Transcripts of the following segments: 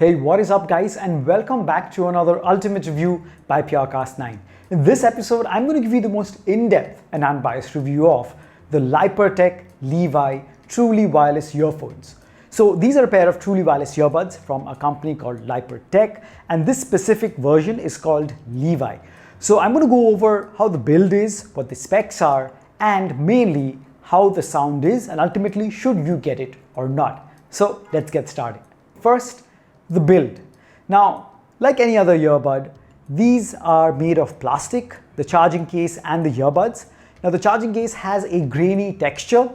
Hey, what is up guys, and welcome back to another Ultimate Review by PureCast9. In this episode, I'm going to give you the most in-depth and unbiased review of the Lypertec Levi Truly Wireless Earphones. So these are a pair of truly wireless earbuds from a company called Lypertec, and this specific version is called Levi. So I'm going to go over how the build is, what the specs are, and mainly how the sound is, and ultimately should you get it or not. So let's get started. First, the build. Now, like any other earbud, these are made of plastic, the charging case and the earbuds. Now, the charging case has a grainy texture.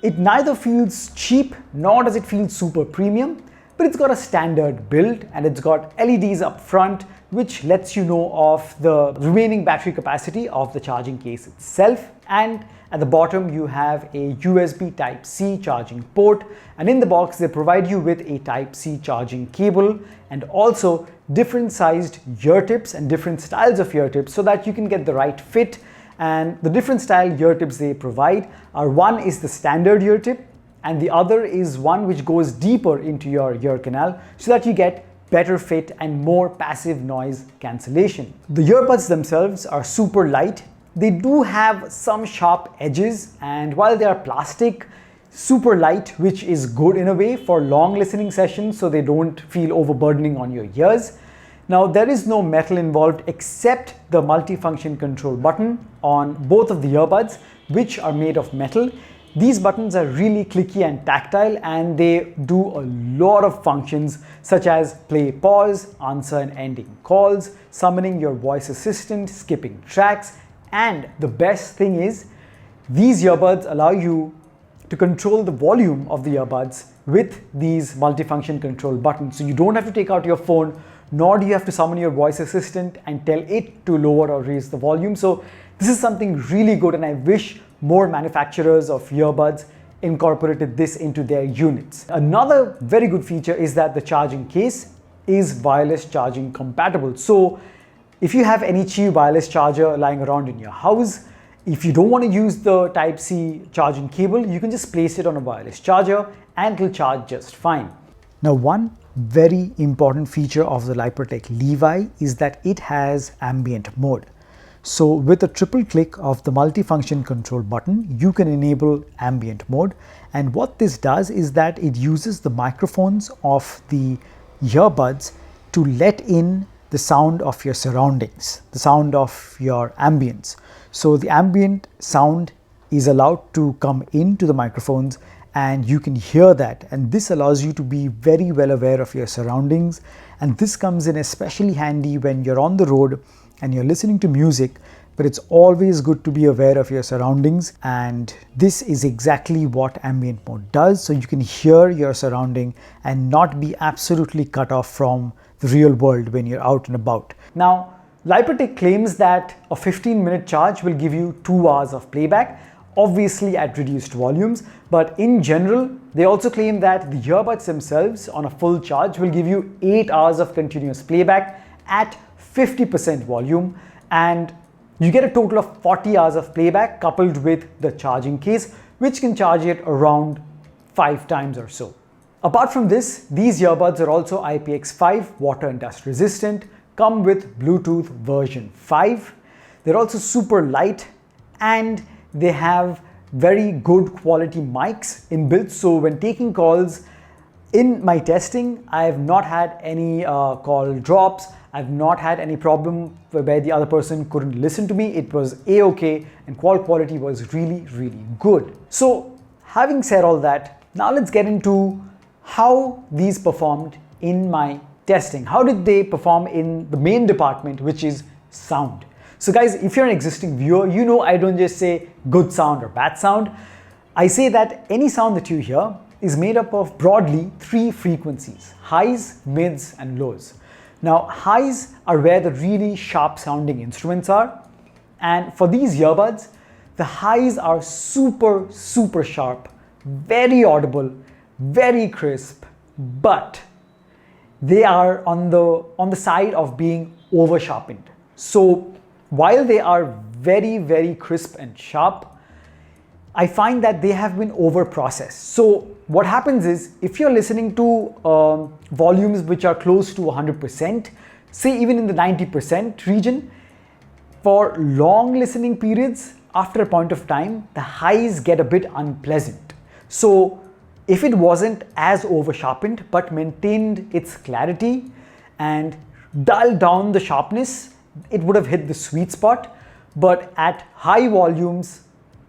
It neither feels cheap nor does it feel super premium, but it's got a standard build and it's got LEDs up front, which lets you know of the remaining battery capacity of the charging case itself. And at the bottom, you have a USB Type-C charging port, and in the box, they provide you with a Type-C charging cable and also different sized ear tips and different styles of ear tips so that you can get the right fit. And the different style ear tips they provide are, one is the standard ear tip, and the other is one which goes deeper into your ear canal so that you get better fit and more passive noise cancellation. The earbuds themselves are super light. They do have some sharp edges, and while they are plastic, super light, which is good in a way for long listening sessions so they don't feel overburdening on your ears. Now, there is no metal involved except the multifunction control button on both of the earbuds, which are made of metal. These buttons are really clicky and tactile, and they do a lot of functions such as play, pause, answer and ending calls, summoning your voice assistant, skipping tracks. And the best thing is, these earbuds allow you to control the volume of the earbuds with these multifunction control buttons. So you don't have to take out your phone, nor do you have to summon your voice assistant and tell it to lower or raise the volume. So this is something really good, and I wish more manufacturers of earbuds incorporated this into their units. Another very good feature is that the charging case is wireless charging compatible. So if you have any cheap wireless charger lying around in your house, if you don't want to use the Type-C charging cable, you can just place it on a wireless charger and it'll charge just fine. Now, one very important feature of the Lypertec Levi is that it has ambient mode. So with a triple click of the multifunction control button, you can enable ambient mode. And what this does is that it uses the microphones of the earbuds to let in the sound of your surroundings, the sound of your ambience. So the ambient sound is allowed to come into the microphones and you can hear that. And this allows you to be very well aware of your surroundings. And this comes in especially handy when you're on the road and you're listening to music, but it's always good to be aware of your surroundings. And this is exactly what ambient mode does. So you can hear your surrounding and not be absolutely cut off from the real world when you're out and about. Now, Lypertec claims that a 15-minute charge will give you 2 hours of playback, obviously at reduced volumes, but in general, they also claim that the earbuds themselves on a full charge will give you 8 hours of continuous playback at 50% volume, and you get a total of 40 hours of playback coupled with the charging case, which can charge it around 5 times or so. Apart from this, these earbuds are also IPX5 water and dust resistant, come with Bluetooth version 5. They're also super light, and they have very good quality mics inbuilt. So when taking calls, in my testing, I have not had any call drops. I've not had any problem where the other person couldn't listen to me. It was A-okay, and call quality was really, really good. So having said all that, now let's get into how these performed in my testing. How did they perform in the main department, which is sound? So guys, if you're an existing viewer, you know I don't just say good sound or bad sound. I say that any sound that you hear is made up of broadly 3 frequencies: highs, mids, and lows. Now, highs are where the really sharp sounding instruments are. And for these earbuds, the highs are super, super sharp, very audible, very crisp, but they are on the side of being over sharpened. So while they are very, very crisp and sharp, I find that they have been over processed. So what happens is, if you're listening to volumes which are close to 100%, say even in the 90% region, for long listening periods, after a point of time, the highs get a bit unpleasant. So if it wasn't as over sharpened but maintained its clarity and dulled down the sharpness, it would have hit the sweet spot. But at high volumes,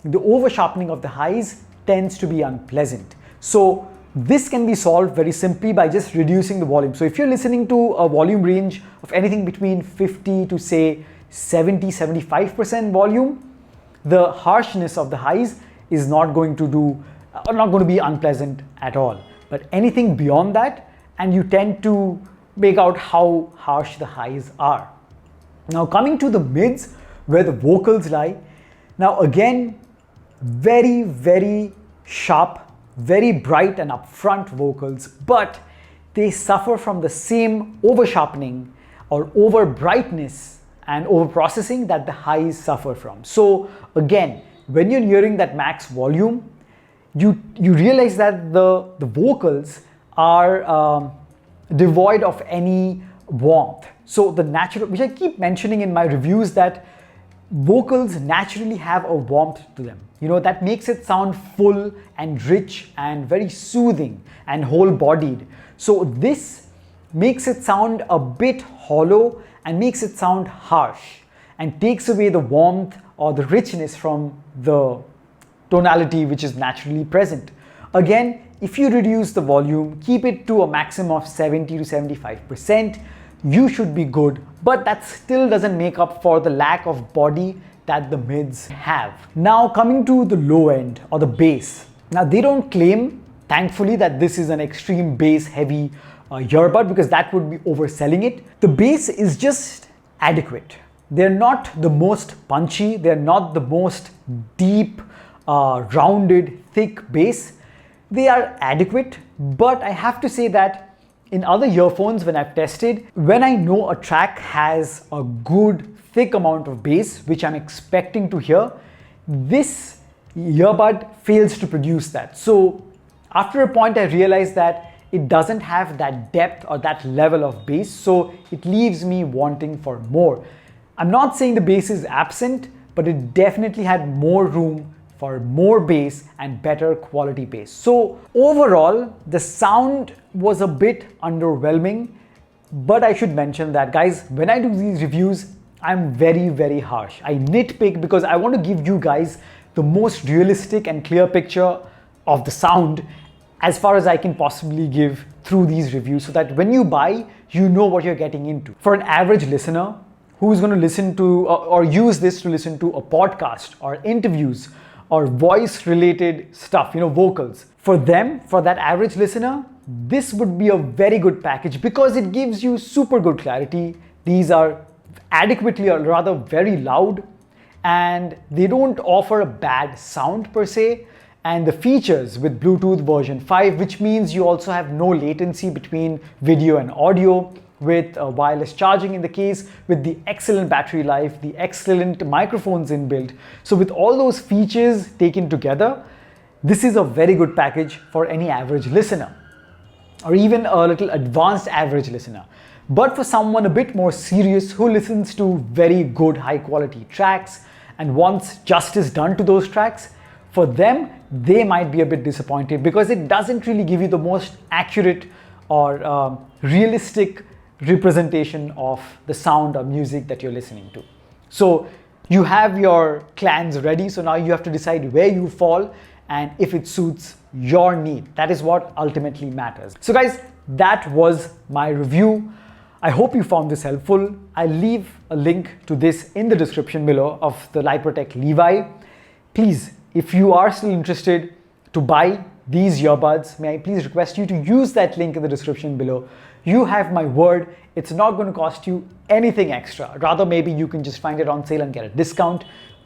the over sharpening of the highs tends to be unpleasant. So this can be solved very simply by just reducing the volume. So if you're listening to a volume range of anything between 50 to say 70-75% volume, the harshness of the highs is not going to be unpleasant at all. But anything beyond that, and you tend to make out how harsh the highs are. Now coming to the mids, where the vocals lie. Now again, very, very sharp, very bright and upfront vocals, but they suffer from the same over sharpening or over brightness and over processing that the highs suffer from. So again, when you're hearing that max volume, you realize that the vocals are devoid of any warmth. So the natural, which I keep mentioning in my reviews, that vocals naturally have a warmth to them. You know, that makes it sound full and rich and very soothing and whole-bodied. So this makes it sound a bit hollow and makes it sound harsh and takes away the warmth or the richness from the tonality which is naturally present. Again, if you reduce the volume, keep it to a maximum of 70 to 75%, you should be good, but that still doesn't make up for the lack of body that the mids have. Now coming to the low end or the bass. Now they don't claim, thankfully, that this is an extreme bass heavy earbud, because that would be overselling it. The bass is just adequate. They're not the most punchy, they're not the most deep, rounded, thick bass. They are adequate, but I have to say that in other earphones, when I've tested, when I know a track has a good thick amount of bass, which I'm expecting to hear, this earbud fails to produce that. So after a point, I realized that it doesn't have that depth or that level of bass, so it leaves me wanting for more. I'm not saying the bass is absent, but it definitely had more room for more bass and better quality bass. So overall, the sound was a bit underwhelming, but I should mention that, guys, when I do these reviews, I'm very, very harsh. I nitpick because I want to give you guys the most realistic and clear picture of the sound as far as I can possibly give through these reviews, so that when you buy, you know what you're getting into. For an average listener who's going to listen to or use this to listen to a podcast or interviews or voice related stuff, vocals, for them, for that average listener, this would be a very good package because it gives you super good clarity. These are adequately, or rather very loud, and they don't offer a bad sound per se. And the features with Bluetooth version 5, which means you also have no latency between video and audio, with wireless charging in the case, with the excellent battery life, the excellent microphones inbuilt. So with all those features taken together, this is a very good package for any average listener, or even a little advanced average listener. But for someone a bit more serious who listens to very good high quality tracks and wants justice done to those tracks, for them, they might be a bit disappointed because it doesn't really give you the most accurate or realistic representation of the sound or music that you're listening to. So you have your clans ready, so now you have to decide where you fall and if it suits your need. That is what ultimately matters. So guys, that was my review. I hope you found this helpful. I'll leave a link to this in the description below of the LiPerTech Levi. Please, if you are still interested to buy these earbuds, may I please request you to use that link in the description below. You have my word, it's not going to cost you anything extra. Rather, maybe you can just find it on sale and get a discount.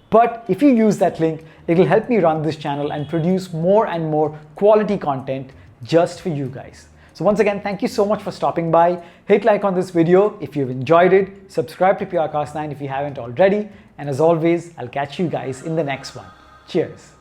But if you use that link, it will help me run this channel and produce more and more quality content just for you guys. So once again, thank you so much for stopping by. Hit like on this video if you've enjoyed it. Subscribe to PRcast9 if you haven't already. And as always, I'll catch you guys in the next one. Cheers.